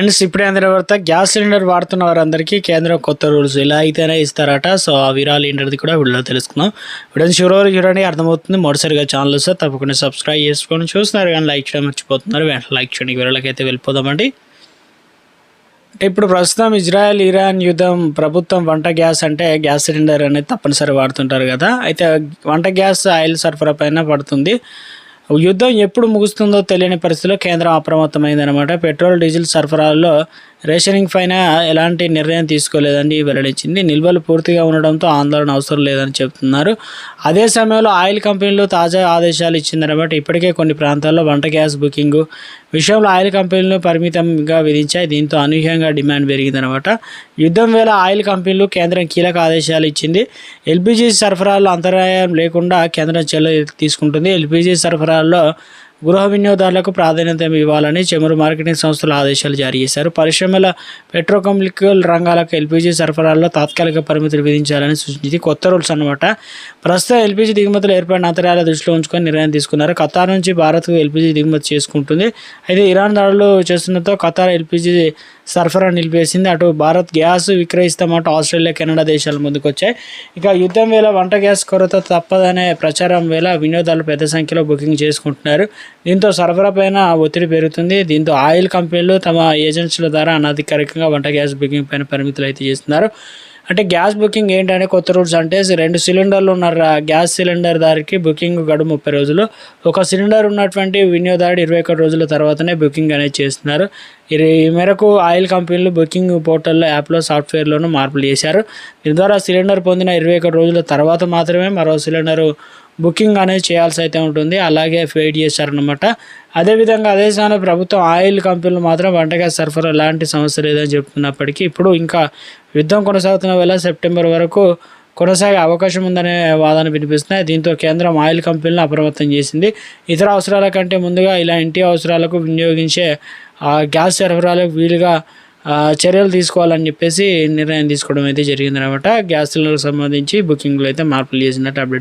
Friends ఇప్పుడే అందరి వార్త గ్యాస్ సిలిండర్ వాడుతున్న వారందరికీ కేంద్రం కొత్త రూల్స్ ఇలా అయితేనే ఇస్తారట. సో ఆ వివరాలు ఏంటది కూడా వీడియోలో తెలుసుకుందాం. వీడియోని చివరి చూడండి, అర్థమవుతుంది. మొదటిసారిగా ఛానల్ వస్తే తప్పకుండా సబ్స్క్రైబ్ చేసుకొని చూస్తున్నారు, కానీ లైక్ చేయడం మర్చిపోతున్నారు. వెంటనే లైక్ చేయండి. వివరాలకి అయితే వెళ్ళిపోదామండి. ఇప్పుడు ప్రస్తుతం ఇజ్రాయెల్ ఇరాన్ యుద్ధం ప్రభుత్వం వంట గ్యాస్ అంటే గ్యాస్ సిలిండర్ అనేది తప్పనిసరి వాడుతుంటారు కదా. అయితే వంట గ్యాస్ ఆయిల్ సరఫరా పైన పడుతుంది. యుద్ధం ఎప్పుడు ముగుస్తుందో తెలియని పరిస్థితిలో కేంద్రం అప్రమత్తమైందనమాట. పెట్రోల్ డీజిల్ సరఫరాలో రేషనింగ్ పైన ఎలాంటి నిర్ణయం తీసుకోలేదని వెల్లడించింది. నిల్వలు పూర్తిగా ఉండడంతో ఆందోళన అవసరం లేదని చెబుతున్నారు. అదే సమయంలో ఆయిల్ కంపెనీలు తాజా ఆదేశాలు ఇచ్చిందనమాట. ఇప్పటికే కొన్ని ప్రాంతాల్లో వంట గ్యాస్ బుకింగ్ విషయంలో ఆయిల్ కంపెనీలను పరిమితంగా విధించాయి. దీంతో అనూహ్యంగా డిమాండ్ పెరిగిందనమాట. యుద్ధం వేళ ఆయిల్ కంపెనీలు కేంద్రం కీలక ఆదేశాలు ఇచ్చింది. ఎల్పిజి సరఫరాలో అంతరాయం లేకుండా కేంద్రం చర్యలు తీసుకుంటుంది. ఎల్పిజి సరఫరాలో గృహ వినియోగదారులకు ప్రాధాన్యత ఇవ్వాలని చమురు మార్కెటింగ్ సంస్థలు ఆదేశాలు జారీ చేశారు. పరిశ్రమల పెట్రోకెమికల్ రంగాలకు ఎల్పిజి సరఫరాలో తాత్కాలిక పరిమితులు విధించాలని సూచించింది. కొత్త రూల్స్ అనమాట. ప్రస్తుతం ఎల్పిజి దిగుమతులు ఏర్పడిన అంతరాయాల దృష్టిలో ఉంచుకొని నిర్ణయం తీసుకున్నారు. ఖతార్ నుంచి భారత్కు ఎల్పిజి దిగుమతి చేసుకుంటుంది. అయితే ఇరాన్ దాడులు చేస్తున్నతో ఖతార్ ఎల్పిజి సరఫరా నిలిపేసింది. అటు భారత్ గ్యాస్ విక్రయిస్తామంటూ ఆస్ట్రేలియా, కెనడా దేశాలు ముందుకొచ్చాయి. ఇక యుద్ధం వేళ వంట గ్యాస్ కొరత తప్పదనే ప్రచారం వేళ వినియోగదారులు పెద్ద సంఖ్యలో బుకింగ్ చేసుకుంటున్నారు. దీంతో సరఫరా పైన ఒత్తిడి పెరుగుతుంది. దీంతో ఆయిల్ కంపెనీలు తమ ఏజెన్సీల ద్వారా అనధికారికంగా వంట గ్యాస్ బుకింగ్ పైన పరిమితులు అయితే చేస్తున్నారు. అంటే గ్యాస్ బుకింగ్ ఏంటనే కొత్త రూల్స్ అంటే 2 సిలిండర్లు ఉన్న గ్యాస్ సిలిండర్ దారికి బుకింగ్ గడువు 30 రోజులు. ఒక సిలిండర్ ఉన్నటువంటి వినియోగదారుడు 21 రోజుల తర్వాతనే బుకింగ్ అనేది చేస్తున్నారు. ఈ మేరకు ఆయిల్ కంపెనీలు బుకింగ్ పోర్టల్లో, యాప్లో, సాఫ్ట్వేర్లోనూ మార్పులు చేశారు. దీని ద్వారా సిలిండర్ పొందిన 21 రోజుల తర్వాత మాత్రమే మరో సిలిండరు బుకింగ్ అనేది చేయాల్సి అయితే ఉంటుంది. అలాగే వెయిట్ చేశారనమాట. అదేవిధంగా అదే సమయంలో ప్రభుత్వం ఆయిల్ కంపెనీలు మాత్రం వంట గ్యాస్ సరఫరా ఎలాంటి సమస్య లేదని చెప్తున్నప్పటికీ ఇప్పుడు ఇంకా యుద్ధం కొనసాగుతున్న వేళ సెప్టెంబర్ వరకు కొనసాగే అవకాశం ఉందనే వాదన వినిపిస్తున్నాయి. దీంతో కేంద్రం ఆయిల్ కంపెనీలను అప్రమత్తం చేసింది. ఇతర అవసరాల కంటే ముందుగా ఇలా ఇంటి అవసరాలకు వినియోగించే గ్యాస్ సరఫరాలకు వీలుగా చర్యలు తీసుకోవాలని చెప్పేసి నిర్ణయం తీసుకోవడం అయితే జరిగిందనమాట. గ్యాస్ సిలిండర్కి సంబంధించి బుకింగ్లో అయితే మార్పులు చేసినట్టు అప్డేట్స్